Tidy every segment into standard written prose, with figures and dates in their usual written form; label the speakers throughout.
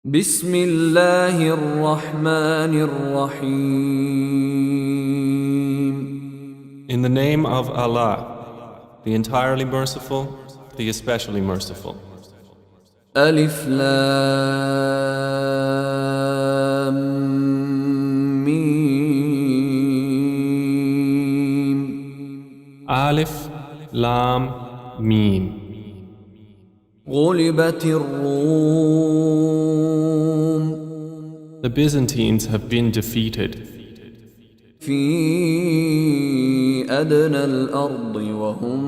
Speaker 1: بسم الله الرحمن الرحيم.
Speaker 2: In the name of Allah, the entirely merciful, the especially merciful.
Speaker 1: ألف لام ميم.
Speaker 2: Alif, Lam, Mim.
Speaker 1: غلبت الروم
Speaker 2: The Byzantines have been defeated
Speaker 1: في أدنى الأرض وهم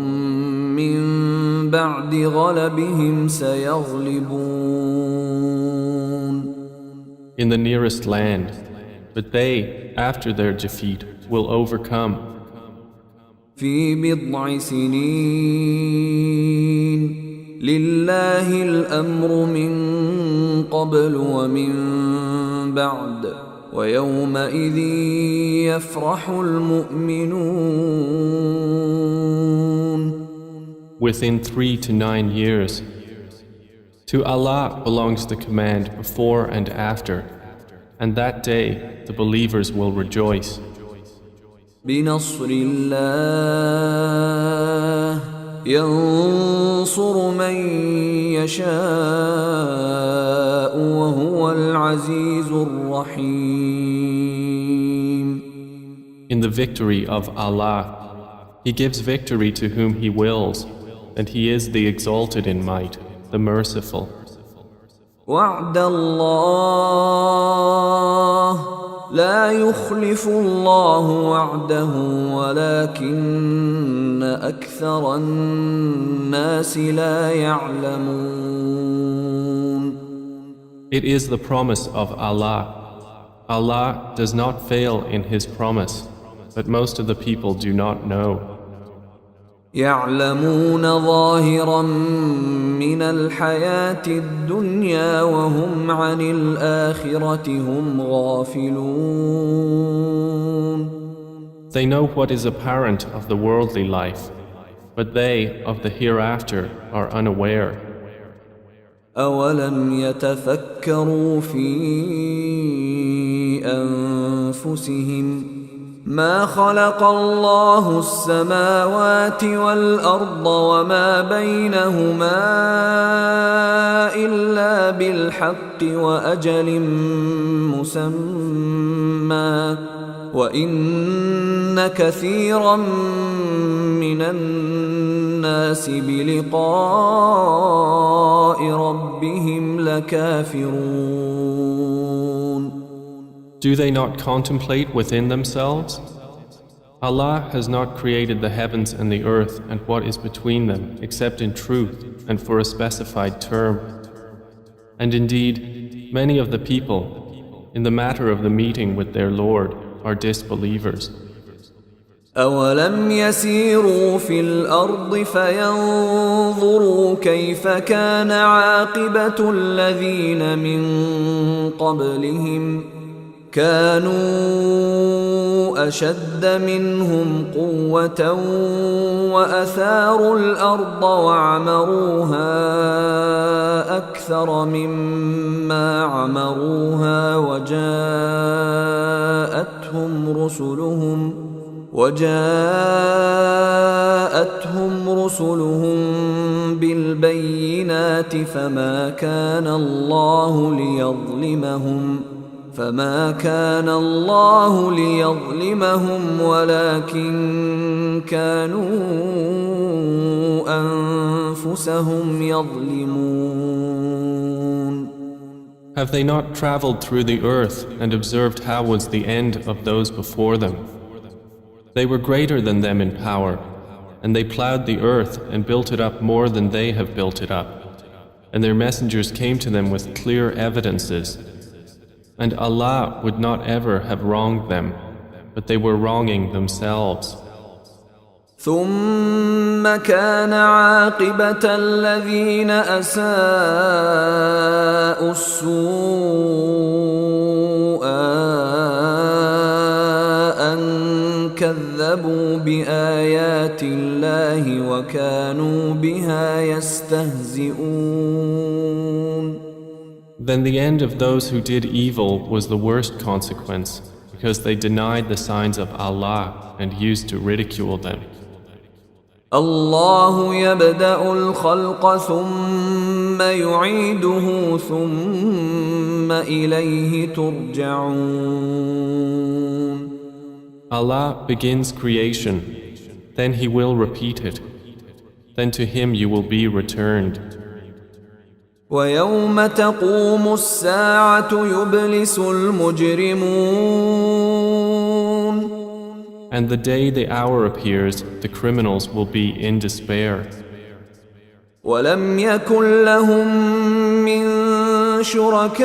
Speaker 1: من بعد غلبهم سيغلبون.
Speaker 2: in the nearest land, but they, after their defeat, will overcome.
Speaker 1: في بضع سنين لله الأمر من قبل ومن بعد ويومئذ يفرح المؤمنون.
Speaker 2: Within 3 to 9 years. To Allah belongs the command before and after, and that day the believers will rejoice.
Speaker 1: بنصر الله ينصر من يشاء وهو العزيز الرحيم.
Speaker 2: In the victory of Allah, He gives victory to whom He wills, and He is the exalted in might, the merciful.
Speaker 1: وعد الله لا يخلف الله وعده ولكن أكثر الناس لا يعلمون.
Speaker 2: It is the promise of Allah. Allah does not fail in His promise, but most of the people do not know.
Speaker 1: يعلمون ظاهرا من الحياة الدنيا وهم عن الآخرة هم غافلون.
Speaker 2: They know what is apparent of the worldly life, but they of the hereafter are unaware.
Speaker 1: أولم يتفكروا في أنفسهم ما خلق الله السماوات والأرض وما بينهما إلا بالحق وأجل مسمى وإن كثيرا من الناس بلقاء ربهم لكافرون.
Speaker 2: Do they not contemplate within themselves? Allah has not created the heavens and the earth and what is between them except in truth and for a specified term. And indeed, many of the people, in the matter of the meeting with their Lord, are disbelievers.
Speaker 1: أولم يسيروا في الأرض فينظروا كيف كان عاقبة الذين من قبلهم كانوا أشد منهم قوة وأثاروا الأرض وعمروها أكثر مما عمروها وجاءتهم رسلهم بالبينات فما كان الله ليظلمهم ولكن كانوا أنفسهم يظلمون.
Speaker 2: Have they not traveled through the earth and observed how was the end of those before them? They were greater than them in power, and they plowed the earth and built it up more than they have built it up. And their messengers came to them with clear evidences. And Allah would not ever have wronged them, but they were wronging themselves.
Speaker 1: ثم كان عاقبة الذين أساءوا السوء أن كذبوا بآيات الله وكانوا بها يستهزئون.
Speaker 2: Then the end of those who did evil was the worst consequence, because they denied the signs of Allah and used to ridicule them.
Speaker 1: الله يبدأ الخلق ثم يعيده ثم إليه ترجعون.
Speaker 2: Allah begins creation, then He will repeat it. Then to Him you will be returned.
Speaker 1: ويوم تقوم الساعة يبلس المجرمون.
Speaker 2: And the day the hour appears, the criminals will be in despair.
Speaker 1: ولم يكن لهم من شركائهم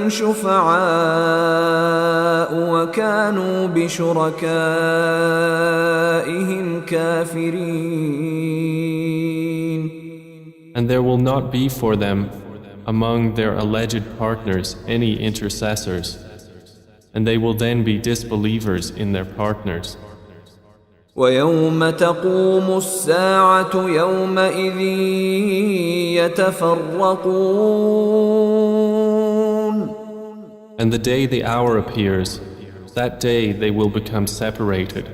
Speaker 1: شفعاء وكانوا بشركائهم كافرين.
Speaker 2: And there will not be for them among their alleged partners any intercessors, and they will then be disbelievers in their partners.
Speaker 1: ويوم تقوم الساعة يومئذ يتفرقون.
Speaker 2: And the day the hour appears, that day they will become separated.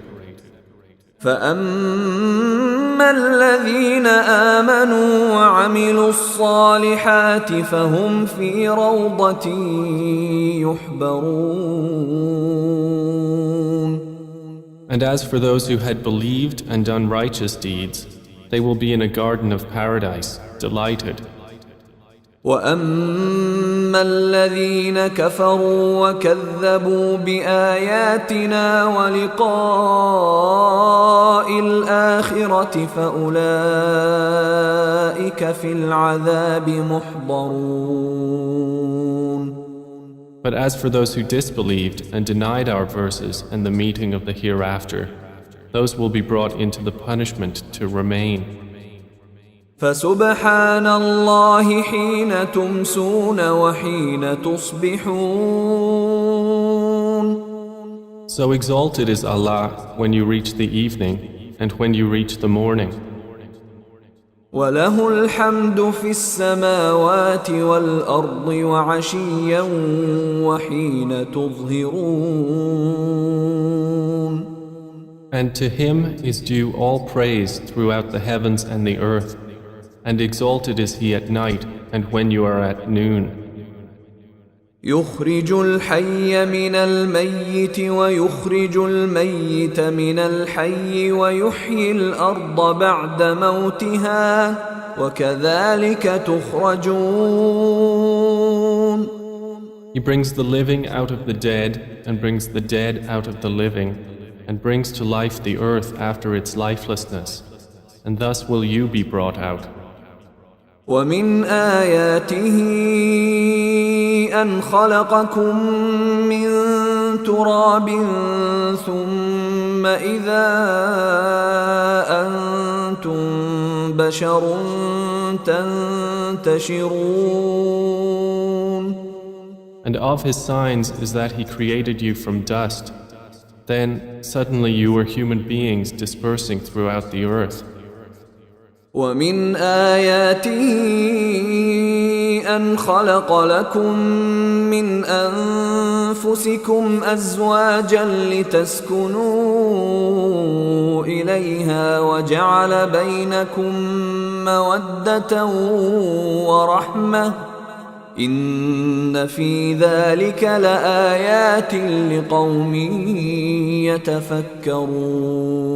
Speaker 1: فأما الذين آمنوا وعملوا الصالحات فهم في روضة يحبرون.
Speaker 2: And as for those who had believed and done righteous deeds, they will be in a garden of paradise, delighted.
Speaker 1: وأما الذين كفروا وكذبوا بآياتنا ولقاء الآخرة فأولئك في العذاب محضرون.
Speaker 2: But as for those who disbelieved and denied our verses and the meeting of the hereafter, those will be brought into the punishment to remain.
Speaker 1: فسبحان الله حين تمسون وحين تصبحون.
Speaker 2: So exalted is Allah when you reach the evening and when you reach the morning.
Speaker 1: وله الحمد في السماوات والأرض وعشيا وحين تظهرون.
Speaker 2: And to Him is due all praise throughout the heavens and the earth, and exalted is He at night and when you are at noon.
Speaker 1: يخرج الحي من الميت ويخرج الميت من الحي ويحيي الأرض بعد موتها وكذلك تخرجون.
Speaker 2: He brings the living out of the dead and brings the dead out of the living and brings to life the earth after its lifelessness, and thus will you be brought out.
Speaker 1: ومن آياته أن خلقكم من تراب ثم إذا أنتم بشر تنتشرون.
Speaker 2: And of His signs is that He created you from dust. Then suddenly you were human beings dispersing throughout the earth.
Speaker 1: ومن آياته أن خلق لكم من أنفسكم أزواجا لتسكنوا إليها وجعل بينكم مودة ورحمة إن في ذلك لآيات لقوم يتفكرون.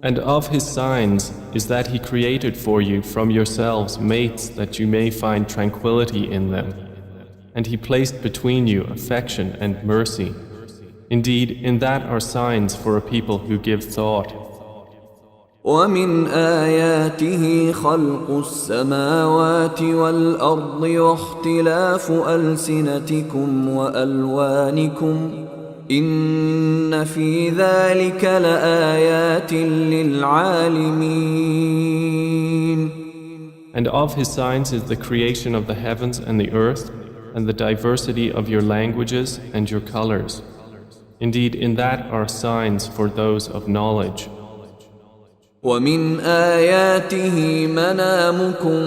Speaker 2: And of His signs is that He created for you from yourselves mates that you may find tranquility in them. And He placed between you affection and mercy. Indeed, in that are signs for a people who give thought.
Speaker 1: ومن آياته خلق السماوات والأرض واختلاف ألسنتكم وألوانكم إن في ذلك لآيات للعالمين.
Speaker 2: And of His signs is the creation of the heavens and the earth and the diversity of your languages and your colors. Indeed, in that are signs for those of knowledge.
Speaker 1: ومن آياته منامكم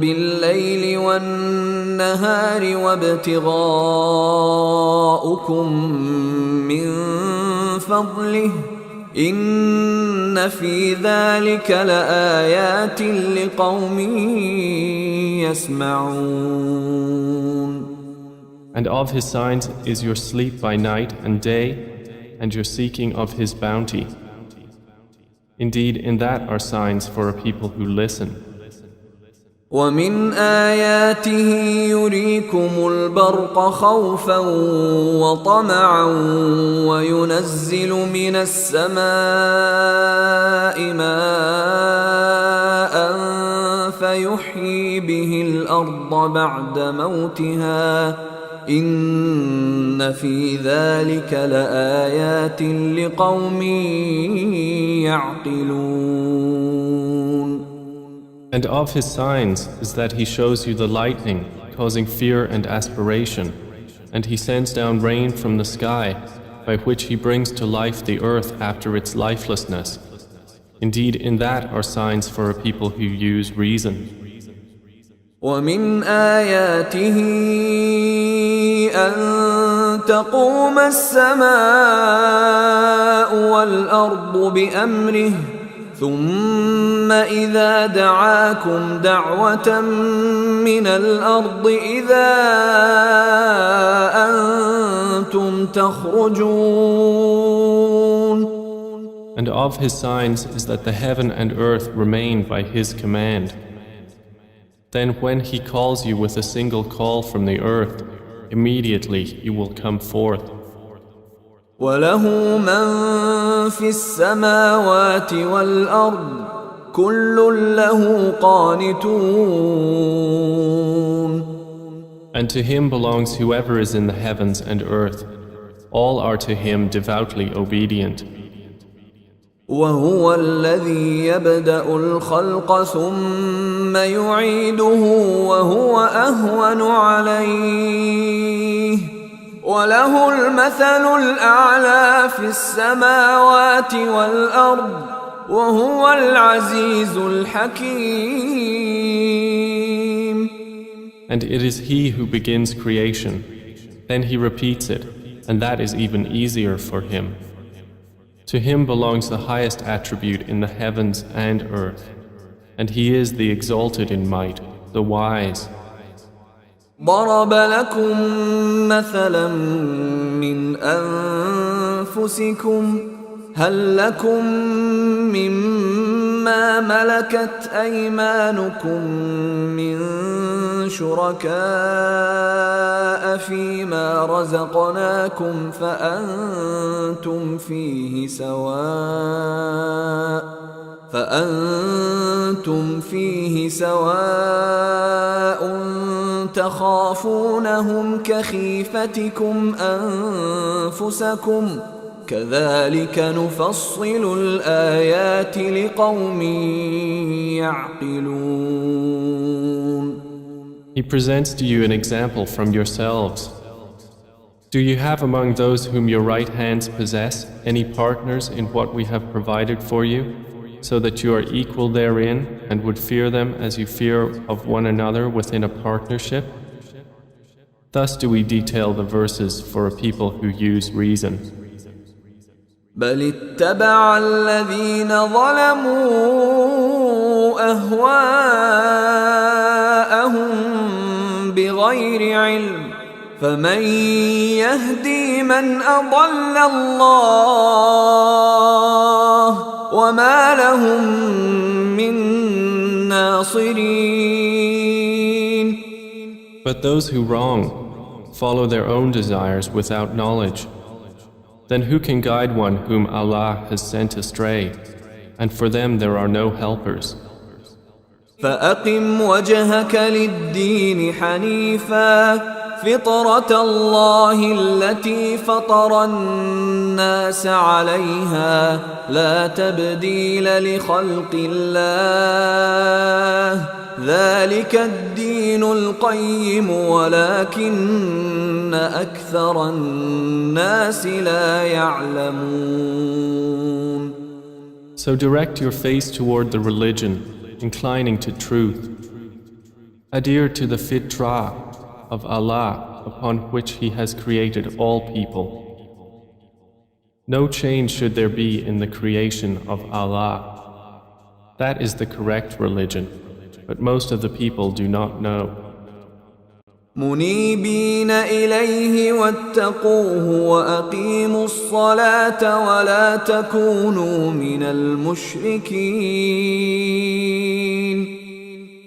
Speaker 1: بالليل والنهار وابتغاؤكم من فضله إن في ذلك لآيات لقوم يسمعون.
Speaker 2: And of His signs is your sleep by night and day, and your seeking of His bounty. Indeed, in that are signs for a people who listen.
Speaker 1: ومن آياته يريكم البرق خوفا وطمعا وينزل من السماء ماء فيحيي به الأرض بعد موتها إن في ذلك لآيات لقوم يعقلون.
Speaker 2: And of His signs is that He shows you the lightning, causing fear and aspiration, and He sends down rain from the sky, by which He brings to life the earth after its lifelessness. Indeed, in that are signs for a people who use reason.
Speaker 1: ومن آياته أن تقوم السماء والأرض بأمره ثم إذا دعاكم دعوة من الأرض إذا أنتم تخرجون.
Speaker 2: And of His signs is that the heaven and earth remain by His command. Then when He calls you with a single call from the earth, immediately you will come forth.
Speaker 1: وله من في السماوات والأرض كل له قانتون.
Speaker 2: And to Him belongs whoever is in the heavens and earth. All are to Him devoutly obedient.
Speaker 1: وهو الذي يبدأ الخلق ثم يعيده وهو أهون عليه وله المثل الأعلى في السماوات والأرض وهو العزيز الحكيم.
Speaker 2: And it is He who begins creation. Then He repeats it, and that is even easier for Him. To Him belongs the highest attribute in the heavens and earth, and He is the exalted in might, the wise.
Speaker 1: ضرب لكم مثلا من أنفسكم هل لكم مما ملكت أيمانكم من شركاء فيما رزقناكم فأنتم فيه سواء تخافونهم كخيفتكم أنفسكم كذلك نفصل الآيات لقوم يعقلون.
Speaker 2: He presents to you an example from yourselves. Do you have among those whom your right hands possess any partners in what we have provided for you, so that you are equal therein and would fear them as you fear of one another within a partnership? Thus do we detail the verses for a people who use reason.
Speaker 1: بل اتبع الذين ظلموا أهواءهم بغير علم فمن يهدي من أضل الله وما لهم من ناصرين.
Speaker 2: But those who wrong follow their own desires without knowledge. Then who can guide one whom Allah has sent astray? And for them there are no helpers.
Speaker 1: فأقم وجهك للدين حنيفا فطرة الله التي فطر الناس عليها لا تبديل لخلق الله ذلك الدين القيم ولكن أكثر الناس لا يعلمون.
Speaker 2: So direct your face toward the religion, inclining to truth. Adhere to the fitrah of Allah upon which He has created all people. No change should there be in the creation of Allah. That is the correct religion, but most of the people do not know.
Speaker 1: منيبين إليه واتقوه وأقيموا الصلاة ولا تكونوا من المشركين.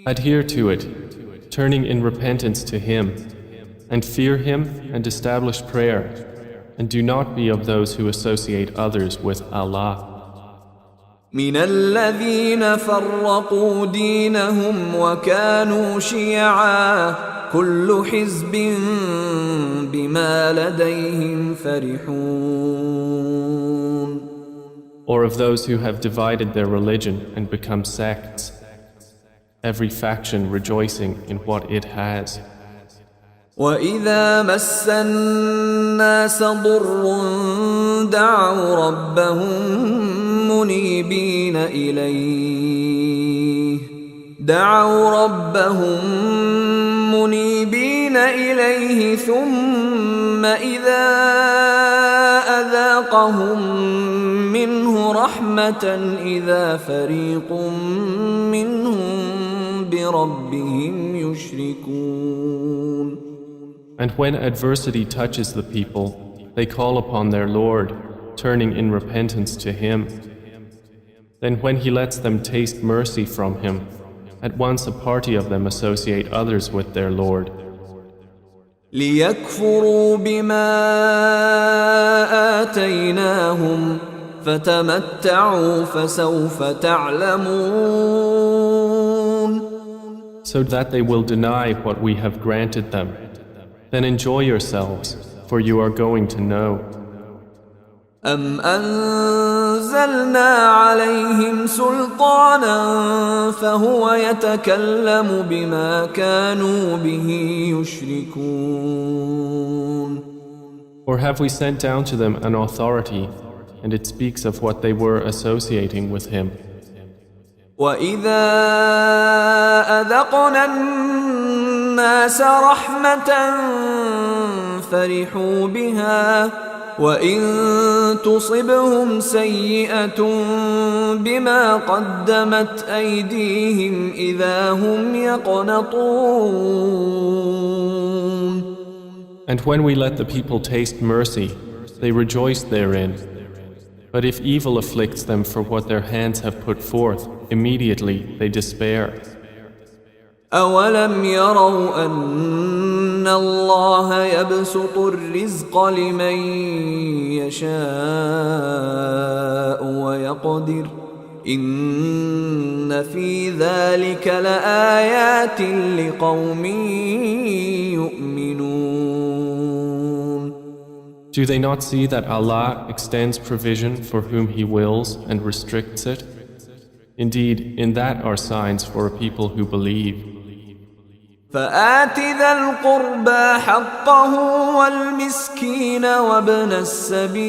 Speaker 2: Adhere to it, turning in repentance to Him, and fear Him and establish prayer, and do not be of those who associate others with Allah.
Speaker 1: من الذين فرقوا دينهم وكانوا شيعا كل حزب بما لديهم فرحون.
Speaker 2: Or of those who have divided their religion and become sects, every faction rejoicing in what it has.
Speaker 1: وإذا مس الناس ضر دعوا ربهم منيبين إليه ثم إذا أذاقهم منه رحمة إذا فريق منهم بربهم يشركون.
Speaker 2: And when adversity touches the people, they call upon their Lord, turning in repentance to Him. Then when He lets them taste mercy from Him, at once a party of them associate others with their Lord.
Speaker 1: ليكفروا بما آتيناهم فتمتعوا فسوف تعلمون.
Speaker 2: So that they will deny what we have granted them. Then enjoy yourselves, for you are going to know.
Speaker 1: أم أنزلنا عليهم سلطانا فهو يتكلم بما كانوا به يشركون.
Speaker 2: Or have we sent down to them an authority, and it speaks of what they were associating with Him?
Speaker 1: وإذا أذقنا الناس رحمة فرحوا بها وإن تصبهم سيئة بما قدمت أيديهم إذا هم يقنطون.
Speaker 2: And when we let the people taste mercy, they rejoice therein. But if evil afflicts them for what their hands have put forth, immediately they despair.
Speaker 1: أولم يروا أن الله يبسط الرزق لمن يشاء ويقدر إن في ذلك لآيات لقوم يؤمنون.
Speaker 2: Do they not see that Allah extends provision for whom He wills and restricts it? Indeed, in that are signs for a people who believe.
Speaker 1: فآت ذا القربى حقه والمسكين وابن السبيل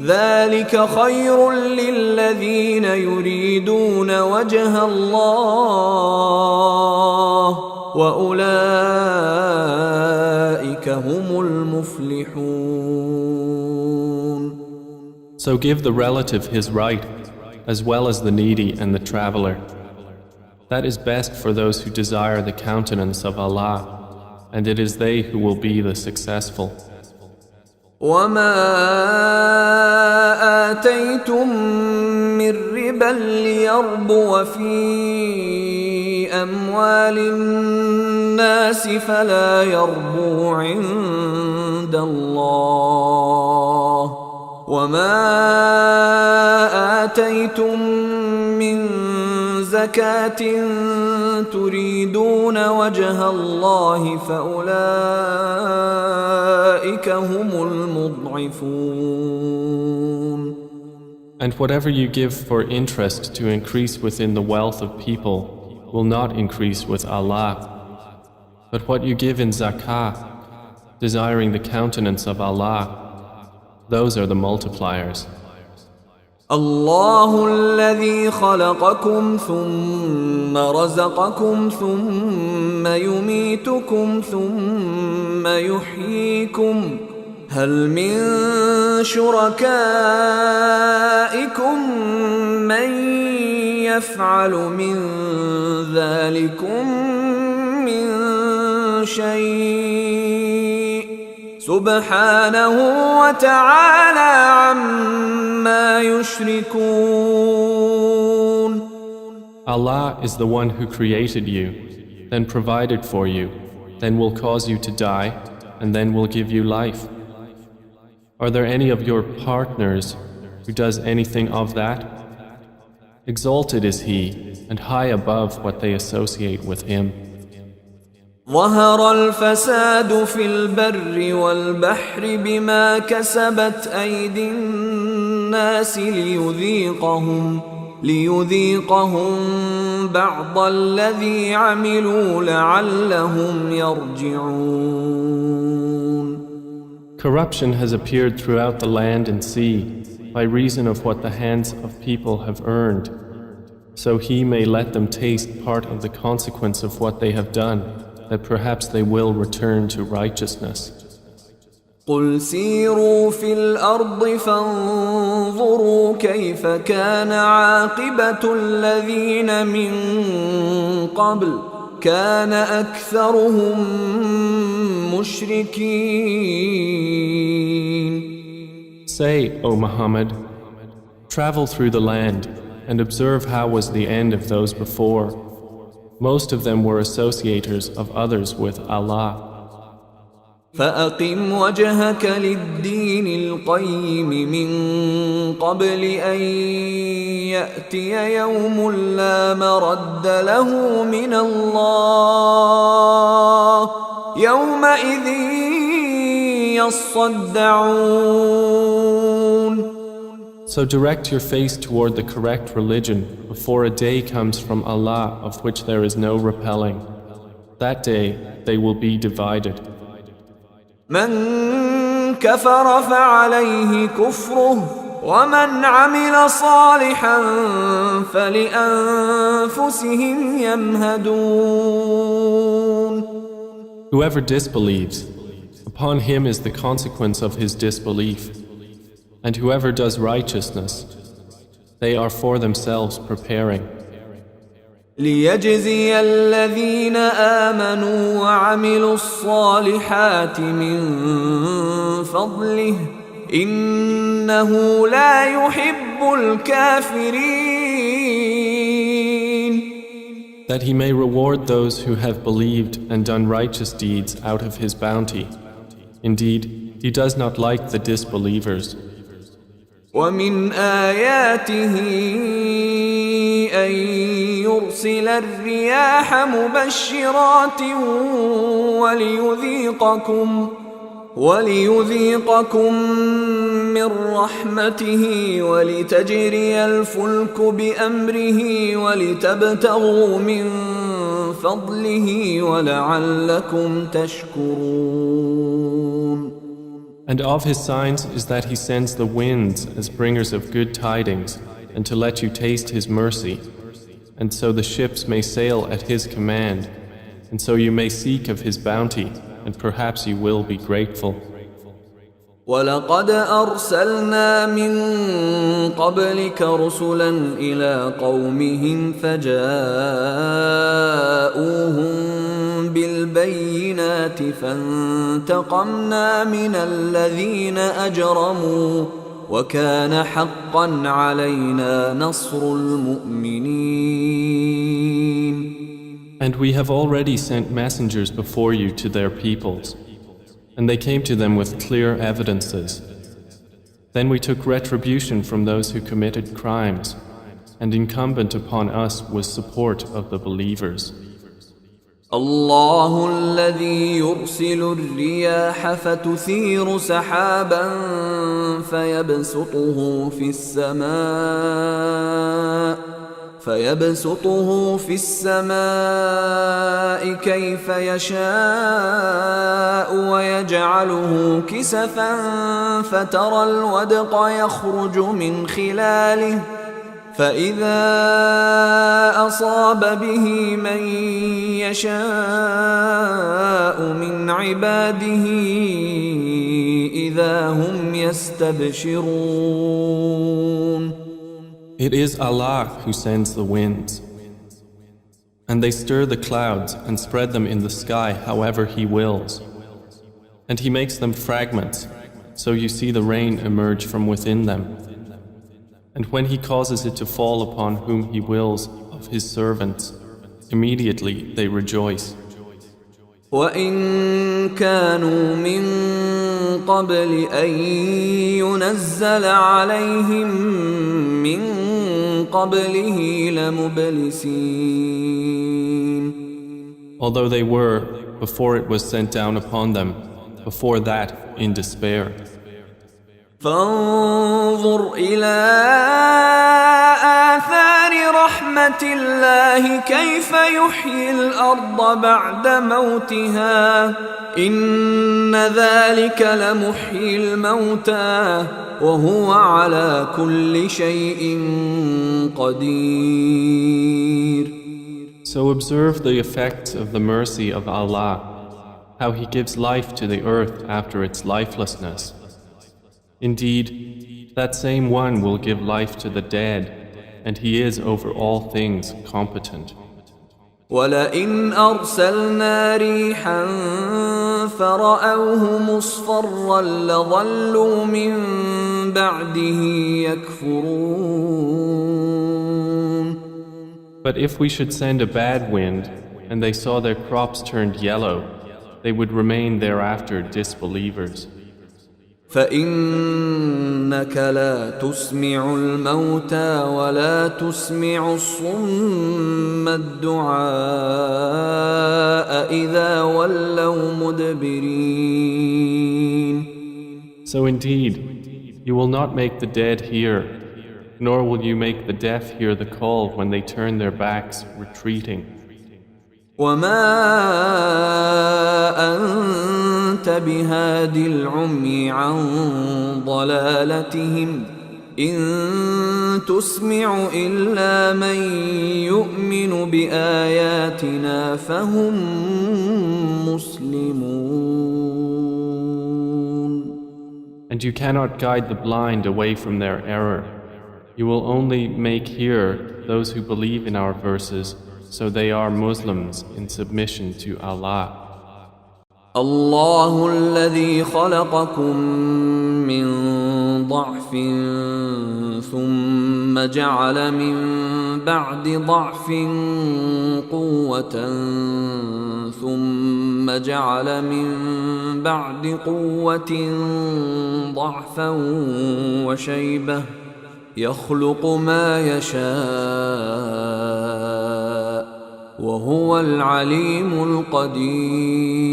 Speaker 1: ذلك خير للذين يريدون وجه الله وأولئك هم المفلحون.
Speaker 2: So give the relative his right, as well as the needy and the traveler. That is best for those who desire the countenance of Allah, and it is they who will be the successful.
Speaker 1: وما آتيتم من ربا ليربو في أموال الناس فلا يربو عند الله وما آتيتم من زكاة تريدون وجه الله فأولئك هم المضعفون.
Speaker 2: And whatever you give for interest to increase within the wealth of people will not increase with Allah. But what you give in zakah, desiring the countenance of Allah, those are the multipliers.
Speaker 1: الله الذي خلقكم ثم رزقكم ثم يميتكم ثم يحييكم هل من شركائكم من يفعل من ذلكم من شيء سبحانه وتعالى عما يشركون.
Speaker 2: Allah is the one who created you, then provided for you, then will cause you to die, and then will give you life. Are there any of your partners who does anything of that? Exalted is He, and high above what they associate with Him.
Speaker 1: ظهر الفساد في البر والبحر بما كسبت أيدي الناس ليذيقهم بعض الذي عملوا لعلهم يرجعون.
Speaker 2: Corruption has appeared throughout the land and sea by reason of what the hands of people have earned, so He may let them taste part of the consequence of what they have done, that perhaps they will return to righteousness.
Speaker 1: قل سيروا في الأرض فانظروا كيف كان عاقبة الذين من قبل كان أكثرهم مشركين.
Speaker 2: Say, O Muhammad, travel through the land and observe how was the end of those before. Most of them were associators of others with Allah.
Speaker 1: فأقم وجهك للدين القيم من قبل أن يأتي يوم لا مرد له من الله يومئذ يصدعون.
Speaker 2: So direct your face toward the correct religion before a day comes from Allah of which there is no repelling. That day they will be divided.
Speaker 1: من كفر فعليه كفره ومن عمل صالحا فلأنفسهم يمهدون.
Speaker 2: Whoever disbelieves, upon him is the consequence of his disbelief. And whoever does righteousness, they are for themselves preparing.
Speaker 1: ليجزي الذين آمنوا وعملوا الصالحات من فضله إنه لا يحب الكافرين.
Speaker 2: That he may reward those who have believed and done righteous deeds out of his bounty. Indeed, he does not like the disbelievers.
Speaker 1: ومن آياته أن يرسل الرياح مبشرات وليذيقكم من رحمته ولتجري الفلك بأمره ولتبتغوا من فضله ولعلكم تشكرون.
Speaker 2: And of his signs is that he sends the winds as bringers of good tidings, and to let you taste his mercy, and so the ships may sail at his command, and so you may seek of his bounty, and perhaps you will be grateful.
Speaker 1: ولقد أرسلنا من قبلك رسلا إلى قومهم فجاءوهم بالبينات فانتقمنا من الذين أجرموا وكان حقا علينا نصر المؤمنين.
Speaker 2: And we have already sent messengers before you to their peoples, and they came to them with clear evidences. Then we took retribution from those who committed crimes, and incumbent upon us was support of the believers.
Speaker 1: الله الذي يرسل الرياح فتثير سحابا فيبسطه في السماء كيف يشاء يجعله كسفا فترى الودق يخرج من خلاله فإذا أصاب به من يشاء من عباده إذا هم يستبشرون.
Speaker 2: It is Allah who sends the winds, and they stir the clouds and spread them in the sky however He wills. And He makes them fragments, so you see the rain emerge from within them. And when He causes it to fall upon whom He wills of His servants, immediately they rejoice.
Speaker 1: وَإِن كَانُوا مِن قَبْلِ أَن يُنَزَّلَ عَلَيْهِم مِّن قَبْلِهِ لَمُبْلِسِينَ.
Speaker 2: Although they were, before it was sent down upon them, before that in despair.
Speaker 1: فانظر إلى آثار رحمة الله كيف يحيي الأرض بعد موتها إن ذلك لمحيي الموتى وهو على كل شيء قدير.
Speaker 2: So observe the effects of the mercy of Allah, how He gives life to the earth after its lifelessness. Indeed, that same one will give life to the dead, and He is over all things competent.
Speaker 1: وَلَئِنْ أَرْسَلْنَا رِيحًا فَرَأَوْهُ مُصْفَرًّا لَظَلُّوا مِنْ بَعْدِهِ يَكْفُرُونَ.
Speaker 2: But if we should send a bad wind, and they saw their crops turned yellow, they would remain thereafter disbelievers.
Speaker 1: فإنك لا تسمع الموتى ولا تسمع الصم الدعاء إذا ولوا مدبرين.
Speaker 2: So indeed, you will not make the dead hear, nor will you make the deaf hear the call when they turn their backs, retreating.
Speaker 1: وما أنت بهاد العمي عن ضلالتهم إن تسمع إلا من يؤمن بآياتنا فهم مسلمون.
Speaker 2: And you cannot guide the blind away from their error. You will only make hear those who believe in our verses, so they are Muslims in submission to Allah.
Speaker 1: الله الذي خلقكم من ضعف ثم جعل من بعد ضعف قوة ثم جعل من بعد قوة ضعفا وشيبة يخلق ما يشاء وهو العليم القدير.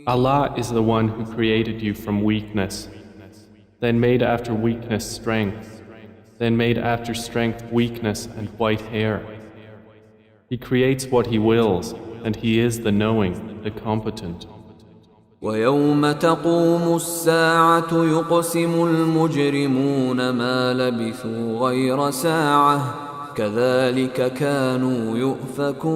Speaker 2: Allah is the one who created you from weakness, then made after weakness strength, then made after strength weakness and white hair. He creates what He wills, and He is the knowing, the competent.
Speaker 1: ويوم تقوم الساعة يقسم المجرمون ما لبثوا غير ساعة كذلك كانوا يؤفكون.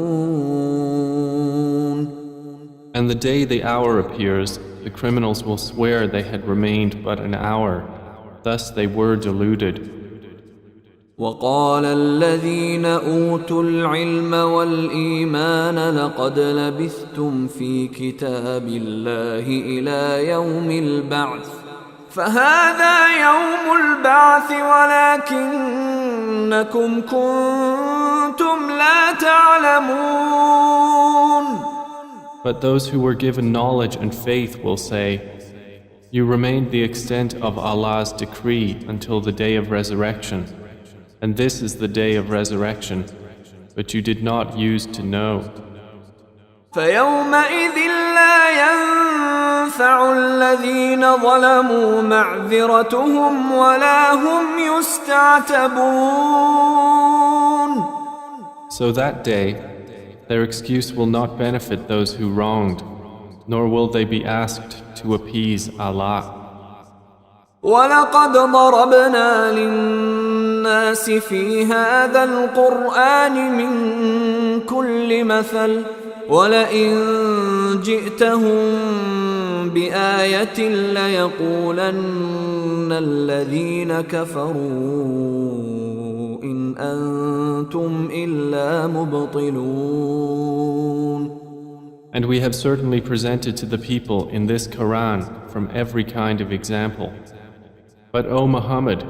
Speaker 2: And the day the hour appears, the criminals will swear they had remained but an hour. Thus they were deluded.
Speaker 1: وقال الذين أوتوا العلم والإيمان لقد لبثتم في كتاب الله إلى يوم البعث فهذا يوم البعث ولكنكم كنتم لا تعلمون.
Speaker 2: But those who were given knowledge and faith will say, you remained the extent of Allah's decree until the day of resurrection. And this is the day of resurrection, but you did not use to know.
Speaker 1: فيومئذ لا ينفع الذين ظلموا معذرتهم ولا هم يستعتبون.
Speaker 2: So that day, their excuse will not benefit those who wronged, nor will they be asked to appease Allah.
Speaker 1: ولقد ضربنا للناس في هذا القرآن من كل مثل ولئن جئتهم بآية ليقولن الذين كفروا إن أنتم إلا مبطلون.
Speaker 2: And we have certainly presented to the people in this Quran from every kind of example. But O Muhammad,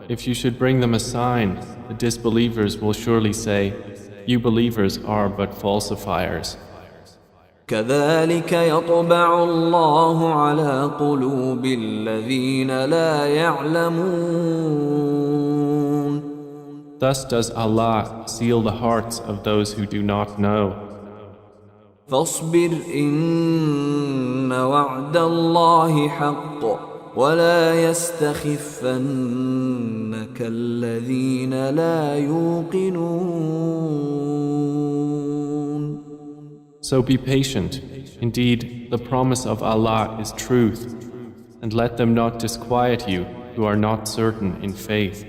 Speaker 2: if you should bring them a sign, the disbelievers will surely say, you believers are but falsifiers.
Speaker 1: كذلك يطبع الله على قلوب الذين لا يعلمون.
Speaker 2: Thus does Allah seal the hearts of those who do not know.
Speaker 1: فاصبر إن وعد الله حق ولا يستخفنك الذين لا يوقنون.
Speaker 2: So be patient. Indeed, the promise of Allah is truth, and let them not disquiet you who are not certain in faith.